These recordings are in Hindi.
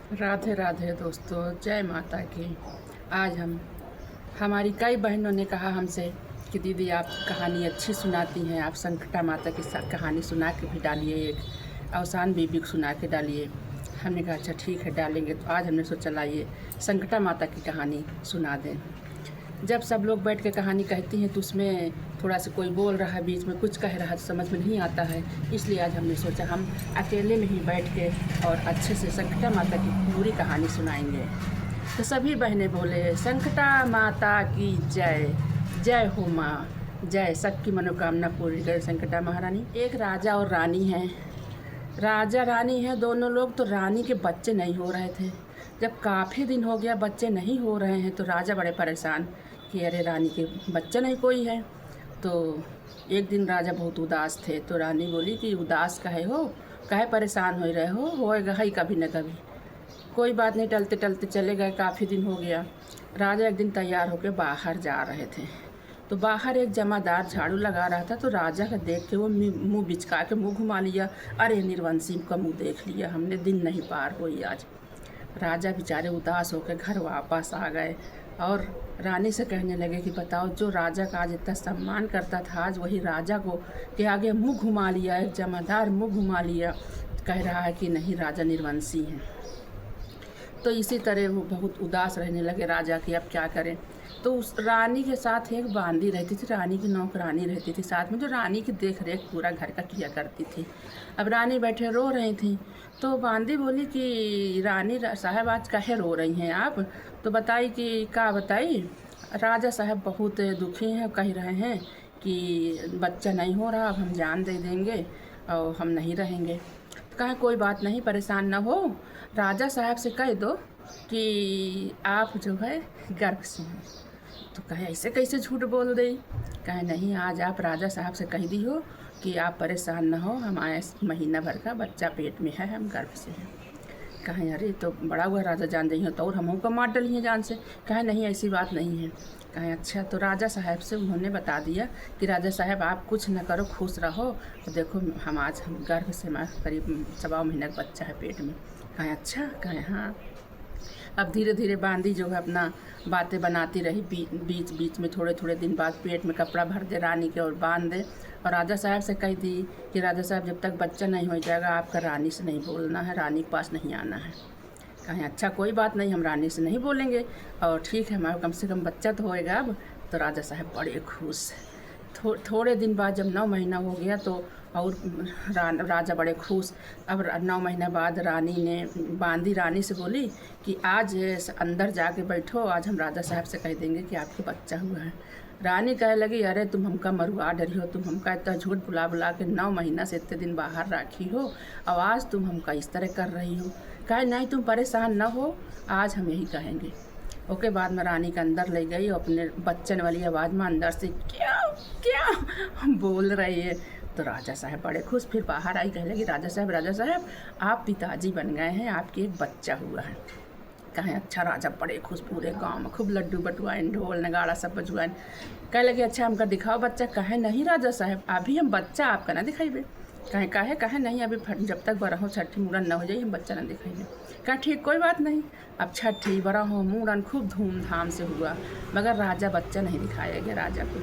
राधे राधे दोस्तों, जय माता की। आज हमारी कई बहनों ने कहा हमसे कि दीदी आप कहानी अच्छी सुनाती हैं, आप संकटा माता की कहानी सुना के भी डालिए, एक अवसान बीबी को सुना के डालिए। हमने कहा अच्छा ठीक है डालेंगे। तो आज हमने सोचा लाइए संकटा माता की कहानी सुना दें। जब सब लोग बैठ के कहानी कहती हैं तो उसमें थोड़ा सा कोई बोल रहा है, बीच में कुछ कह रहा है तो समझ में नहीं आता है। इसलिए आज हमने सोचा हम अकेले में ही बैठ के और अच्छे से संकटा माता की पूरी कहानी सुनाएंगे। तो सभी बहनें बोले संकटा माता की जय। जय हो माँ, जय। सबकी मनोकामना पूरी करे संकटा महारानी। एक राजा और रानी हैं। राजा रानी हैं दोनों लोग। तो रानी के बच्चे नहीं हो रहे थे। जब काफ़ी दिन हो गया बच्चे नहीं हो रहे हैं तो राजा बड़े परेशान कि अरे रानी के बच्चे नहीं कोई है। तो एक दिन राजा बहुत उदास थे तो रानी बोली कि उदास काहे हो, काहे परेशान हो रहे हो, होएगा ही कभी न कभी। कोई बात नहीं, टलते टलते चले गए। काफ़ी दिन हो गया। राजा एक दिन तैयार होकर बाहर जा रहे थे तो बाहर एक जमादार झाड़ू लगा रहा था। तो राजा का देख के वो मुंह बिचका के मुंह घुमा लिया। अरे निर्वंशी का मुंह देख लिया हमने, दिन नहीं पार हुई आज। राजा बेचारे उदास होकर घर वापस आ गए और रानी से कहने लगे कि बताओ, जो राजा का आज इतना सम्मान करता था आज वही राजा को के आगे मुंह घुमा लिया, एक जमादार मुंह घुमा लिया। कह रहा है कि नहीं राजा निर्वंशी हैं। तो इसी तरह वो बहुत उदास रहने लगे राजा की अब क्या करें। तो उस रानी के साथ एक बांदी रहती थी, रानी की नौकरानी रहती थी साथ में, जो रानी की देख रेख पूरा घर का किया करती थी। अब रानी बैठे रो रही थी तो बांदी बोली कि रानी साहब आज काहे रो रही हैं आप, तो बताई कि क्या बताई। राजा साहब बहुत दुखी हैं, कह रहे हैं कि बच्चा नहीं हो रहा, अब हम जान दे देंगे और हम नहीं रहेंगे। तो कहा कोई बात नहीं, परेशान ना हो, राजा साहब से कह दो कि आप जो है गर्भ से हैं। तो कहे ऐसे कैसे झूठ बोल दे। कहे नहीं, आज आप राजा साहब से कह दी हो कि आप परेशान ना हो, हमारे महीना भर का बच्चा पेट में है, हम गर्भ से हैं। कहें अरे तो बड़ा हुआ राजा जान रही हो तो और हम को मार डली हैं जान से। कहे नहीं ऐसी बात नहीं है। कहें अच्छा। तो राजा साहब से उन्होंने बता दिया कि राजा साहब आप कुछ न करो, खुश रहो, तो देखो हम आज गर्भ से करीब 1.25 महीना का बच्चा है पेट में। कहें अच्छा। कहें हाँ। अब धीरे धीरे बांदी जो है अपना बातें बनाती रही। बीच बीच में थोड़े थोड़े दिन बाद पेट में कपड़ा भर दे रानी के और बांध दे और राजा साहब से कह दी कि राजा साहब जब तक बच्चा नहीं हो जाएगा आपका रानी से नहीं बोलना है, रानी के पास नहीं आना है। कहें अच्छा कोई बात नहीं, हम रानी से नहीं बोलेंगे और ठीक है हमारा कम से कम बच्चा तो होएगा अब। तो राजा साहब बड़े खुश। थोड़े दिन बाद जब 9 महीना हो गया तो और राजा बड़े खुश। अब 9 महीना बाद रानी ने बांदी रानी से बोली कि आज अंदर जाके बैठो, आज हम राजा साहब से कह देंगे कि आपके बच्चा हुआ है। रानी कहे लगी अरे तुम हमका मरुआ डरी हो, तुम हमका इतना झूठ बुला बुला के 9 महीना से इतने दिन बाहर राखी हो, और आज तुम हमका इस तरह कर रही हो। कहे नहीं तुम परेशान न हो, आज हम यही कहेंगे। ओके बाद में रानी के अंदर ले गई और अपने बच्चन वाली आवाज़ में अंदर से क्या क्या बोल रही है। तो राजा साहब बड़े खुश। फिर बाहर आई, कहने लगी राजा साहब आप पिताजी बन गए हैं, आपके एक बच्चा हुआ है। कहें अच्छा। राजा बड़े खुश। पूरे गांव में खूब लड्डू बटुआइन, ढोल नगाड़ा सब बजुआइन। कहे लगे अच्छा हमका दिखाओ बच्चा। कहे नहीं राजा साहब अभी हम बच्चा आपका ना दिखाइबे। कहे नहीं, अभी जब तक बड़ा हो छठी मूड़न न हो जाए हम बच्चा ना दिखाइबे। कहा ठीक कोई बात नहीं। अब छठी बड़ा हो मूड़न खूब धूमधाम से हुआ मगर राजा बच्चा नहीं दिखाया गया राजा को।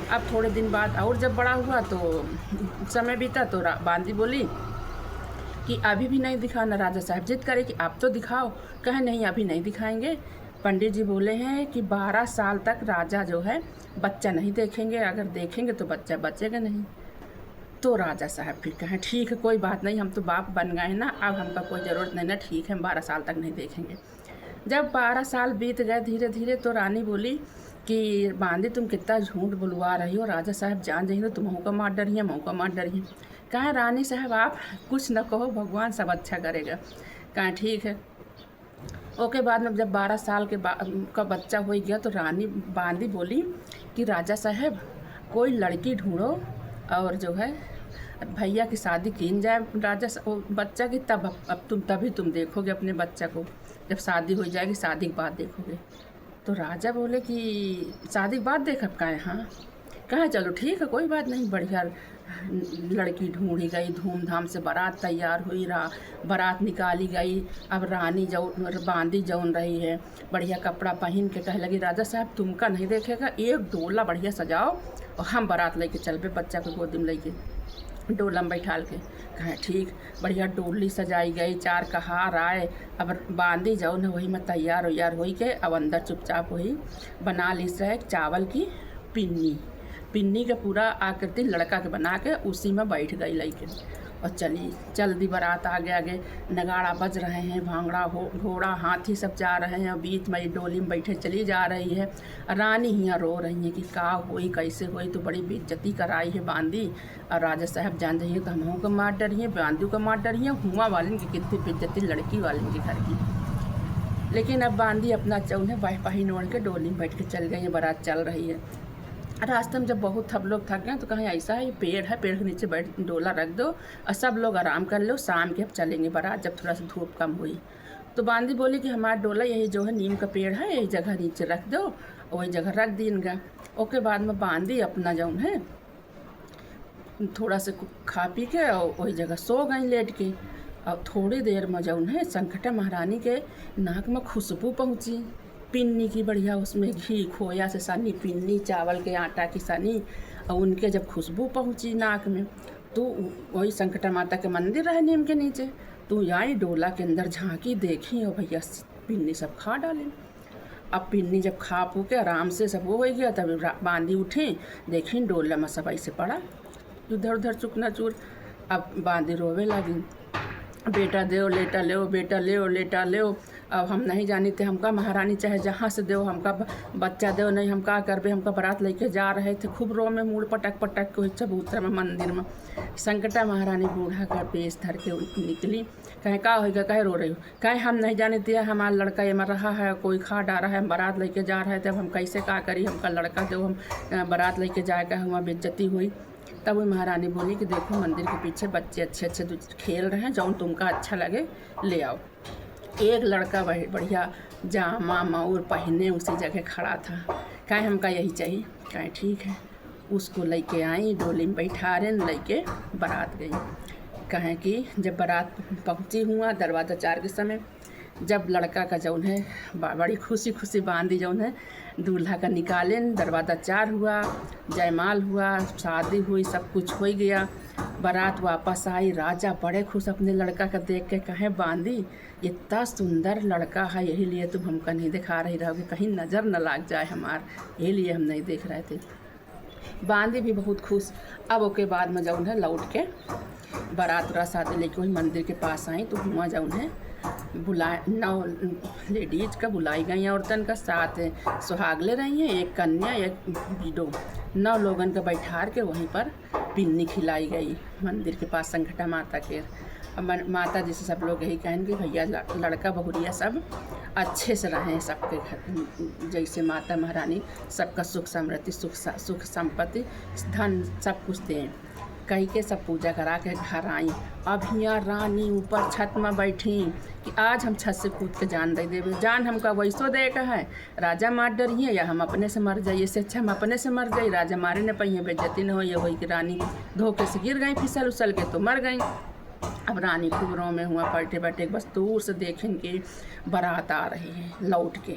अब थोड़े दिन बाद और जब बड़ा हुआ तो समय बीता तो बांदी बोली कि अभी भी नहीं दिखाना। राजा साहब जिद करे कि आप तो दिखाओ। कहे नहीं अभी नहीं दिखाएंगे, पंडित जी बोले हैं कि 12 साल तक राजा जो है बच्चा नहीं देखेंगे, अगर देखेंगे तो बच्चा बचेगा नहीं। तो राजा साहब फिर कहें ठीक है कोई बात नहीं, हम तो बाप बन गए ना, अब हमका कोई ज़रूरत नहीं ना, ठीक है हम 12 साल तक नहीं देखेंगे। जब 12 साल बीत गए धीरे धीरे तो रानी बोली कि बांदी तुम कितना झूठ बुलवा रही हो, राजा साहब जान रही हो, तुम हमको मार डरी हैं, हमको मार डरी हैं। कहें रानी साहब आप कुछ न कहो, भगवान सब अच्छा करेगा। कहें ठीक है। ओके बाद में जब 12 साल का बच्चा हो गया तो रानी बांदी बोली कि राजा साहब कोई लड़की ढूंढो और जो है भैया की शादी की जाए बच्चा की, तब अब तभी तुम देखोगे अपने बच्चा को, जब शादी हो जाएगी शादी के बाद देखोगे। तो राजा बोले कि शादी के बाद देखब। कहें हाँ। कहा चलो ठीक है कोई बात नहीं, बढ़िया लड़की ढूंढी गई, धूमधाम से बारात तैयार हुई, बारात निकाली गई। अब रानी बांदी जौन रही है बढ़िया कपड़ा पहन के कहे लगी राजा साहब तुमका नहीं देखेगा, एक डोला बढ़िया सजाओ और हम बारात लेके चल पे, बच्चा को गोदी में लेके डोला में बैठाल के। कहें ठीक, बढ़िया डोली सजाई गई, 4 कहार आए। अब बांदी जाओ न वही में तैयार वैयार हो के अब अंदर चुपचाप वही बना ली से चावल की पिन्नी के पूरा आकृति लड़का के बना के उसी में बैठ गई लड़के और चल दी बारात। आगे नगाड़ा बज रहे हैं, भांगड़ा घोड़ा हाथी सब जा रहे हैं, बीच में डोली में बैठे चली जा रही है। रानी यहाँ रो रही है कि का हुई कैसे हुई, तो बड़ी बेइज्जती कराई है बांदी। और राजा साहब जान रही है तो हमों का मार डरी है, बांदी का मार डरी है, हुआ वाले की कितनी बेइज्जती लड़की वाले के घर की। लेकिन अब बांदी अपना चौने पाही ओढ़ के डोली में बैठ के चल गई है, बारात चल रही है। रास्ते में जब बहुत सब लोग थक गए तो कहें ऐसा है पेड़ है, पेड़ के नीचे बैठ डोला रख दो और सब लोग आराम कर लो, शाम के अब चलेंगे बारात जब थोड़ा सा धूप कम हुई। तो बांदी बोली कि हमारा डोला यही जो है नीम का पेड़ है यही जगह नीचे रख दो, और वही जगह रख दीनगा। ओके बाद में बांदी अपना जो है थोड़ा से खा पी के और वही जगह सो गई लेट के। और थोड़ी देर में जो है संकटा महारानी के नाक में खुशबू पहुँची पिन्नी की, बढ़िया उसमें घी खोया से सनी पिन्नी, चावल के आटा की सनी, और उनके जब खुशबू पहुंची नाक में तो वही संकटा माता के मंदिर रहे नीम के नीचे, तो आई डोला के अंदर झांकी देखी और भैया पिन्नी सब खा डाले। अब पिन्नी जब खा पू के आराम से सब वो हो गया तब बांदी उठी, देखी डोला में सब ऐसे पड़ा इधर उधर चुकना चूर। अब बांदी रोवे लगी, बेटा दो लेटा ले, बेटा ले लेटा ले, अब हम नहीं जानी थे, हमका महारानी चाहे जहाँ से दो, हमका बच्चा दो नहीं, हम का करबे, हमका बारात लेके जा रहे थे। खूब रो में मूड पटक के चबूतरा में मंदिर में संकटा महारानी बूढ़ा का पेश धर के निकली। कहे का होगा, कहे रो रही हो, कहे हम नहीं जाने थे, हमारा लड़का ये मर रहा है, कोई खा डाला है, हम बारात लेके जा रहे थे, अब हम कैसे का करी, हमका लड़का दो, हम बारात लेके जाएगा, हमारी बेइज्जती हुई। तब वही महारानी बोली कि देखो मंदिर के पीछे बच्चे अच्छे खेल रहे हैं, जौन तुमका अच्छा लगे ले आओ। एक लड़का बढ़िया जामा मऊर पहने उसी जगह खड़ा था, कहे हमका यही चाहिए। कहे ठीक है, उसको लेके आई, डोली में बैठा रहे लेके बारात गई। कहें कि जब बारात पहुंची हुआ दरवाज़ा 4 के समय, जब लड़का का जौन है बड़ी खुशी बांदी जौन है दूल्हा का निकालें, दरवाज़ा 4 हुआ, जयमाल हुआ, शादी हुई, सब कुछ हो गया। बारात वापस आई, राजा बड़े खुश अपने लड़का का देख के। कहें बांदी इतना सुंदर लड़का है, यही लिए तुम हमका नहीं दिखा रही रहोगे, कहीं नज़र न लग जाए हमार, यही लिए हम नहीं देख रहे थे। बांदी भी बहुत खुश। अब ओके बाद में जौन है लौट के बारात शादी लेके वही मंदिर के पास आई, तो वहाँ जौन है बुलाए 9 लेडीज का बुलाई गई औरतन का, 7 सुहागले रही हैं, 1 कन्या 1 विडो, 9 लोगन का बैठार के वहीं पर पिन्नी खिलाई गई मंदिर के पास संकटा माता के। माता जी से सब लोग यही कहेंगे भैया लड़का बहुरिया सब अच्छे से रहें, सबके घर जैसे माता महारानी सबका सुख समृद्धि सुख संपत्ति धन सब कुछ दें। कही के सब पूजा करा के घर आई। अब यहाँ रानी ऊपर छत में बैठी कि आज हम छत से कूद के जान दे देवे, जान हमका वैसो दे का है, राजा मार डरिए या हम अपने से मर जाइए, इससे अच्छा हम अपने से मर जाइए, राजा मारे न पहिए बेइज्जती न हो। ये वही कि रानी धोखे से गिर गई, फिसल उसल के तो मर गई। अब रानी खूबरों में हुआ बैठे बस दूर से देखें कि बारात आ रही है लौट के।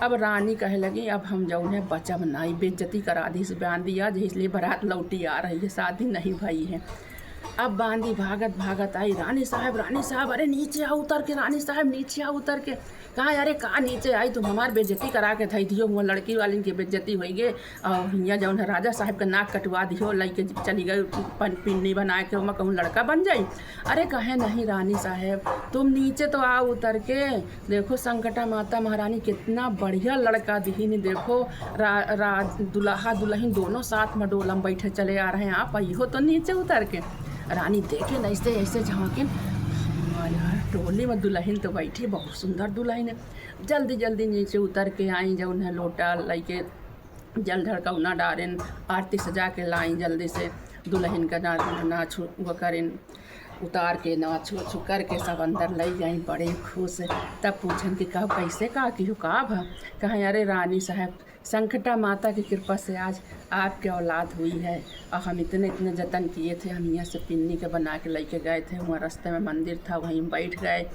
अब रानी कहे लगी अब हम जौन है बचा बनाई, बेइज्जती करा दी, बांधी आज इसलिए बारात लौटी आ रही है, शादी नहीं भई है। अब बांदी भागत आई, रानी साहब अरे नीचे आओ उतर के, रानी साहब नीचे आओ उतर के। कहा अरे कहाँ नीचे आई, तुम हमार बेइज्जती करा के थई दियो, हुआ लड़की वाली की बेइज्जती हो गई और यहाँ जौन है राजा साहब का नाक कटवा दियो, लेके चली गई पिन्नी बना के, मैं कहूँ लड़का बन जाई। अरे कहे नहीं रानी साहब तुम नीचे तो आओ उतर के, देखो संकटा माता महारानी कितना बढ़िया लड़का दिही, देखो दुल्हा दुल्हन दोनों साथ में डोला में बैठे चले आ रहे हैं, आप आइयो तो नीचे उतर के। रानी देखे न ऐसे झाँके, टोली में दुल्हन तो बैठी, बहुत सुंदर दुल्हन है। जल्दी नीचे उतर के आई, जौन है लोटा लेके जल ढड़कौना डारें, आरती सजा के लाई, जल्दी से दुल्हन का नाच वो करें, उतार के नाच छू करके सब अंदर ले गई, बड़े खुश। तब पूछन कि कब कैसे का कि काब है। कहें अरे रानी साहब संकटा माता की कृपा से आज आपके औलाद हुई है। और हम इतने इतने जतन किए थे, हम यहाँ से पिन्नी के बना के लेके गए थे, वहाँ रास्ते में मंदिर था, वहीं बैठ गए।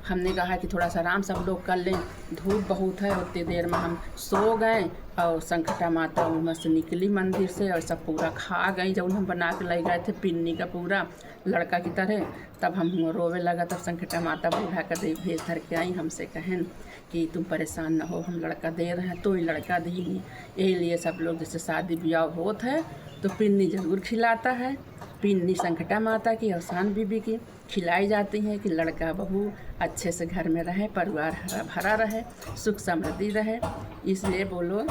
हमने कहा कि थोड़ा सा आराम सब लोग कर लें, धूप बहुत है। उतनी देर में हम सो गए और संकटा माता उनमें से निकली मंदिर से और सब पूरा खा गई। जब हम बना के ले गए थे पिन्नी का पूरा लड़का की तरह, तब हम रोवे लगा। तब संकटा माता बूढ़ा का दे भेज धर के आई, हमसे कहन कि तुम परेशान न हो, हम लड़का दे रहे हैं, तो ही लड़का दी। यही लिए सब लोग जैसे शादी ब्याह होता है तो पिन्नी ज़रूर खिलाता है। पिन्नी संकटा माता की और शान बीबी की खिलाई जाती है कि लड़का बहू अच्छे से घर में रहे, परिवार हरा भरा रहे, सुख समृद्धि रहे। इसलिए बोलो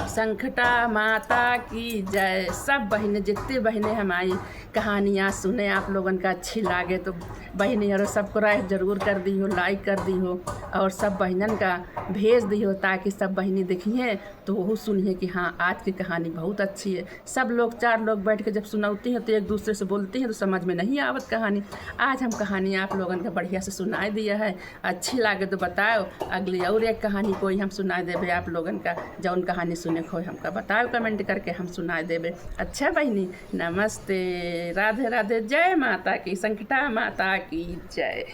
संकटा माता की जय। सब बहनें, जितनी बहनें हमारी कहानियाँ सुने आप लोगों का अच्छी लागे तो बहनें और सब्सक्राइब ज़रूर कर दी हो, लाइक कर दी हो और सब बहनन का भेज दी हो, ताकि सब बहनें देखिए तो वो सुनिए कि हाँ आज की कहानी बहुत अच्छी है। सब लोग 4 लोग बैठ के जब सुनाती हैं तो एक दूसरे से बोलती हैं तो समझ में नहीं आवत कहानी। आज हम कहानी आप लोगों का बढ़िया से सुनाई दिया है। अच्छी लागे तो बताओ, अगली और एक कहानी कोई हम सुना देवे आप लोगन का। जौन कहानी सुने खोई हमका बताओ कमेंट करके, हम सुना देवे। अच्छा बहनी, नमस्ते, राधे राधे, जय माता की, संकटा माता की जय।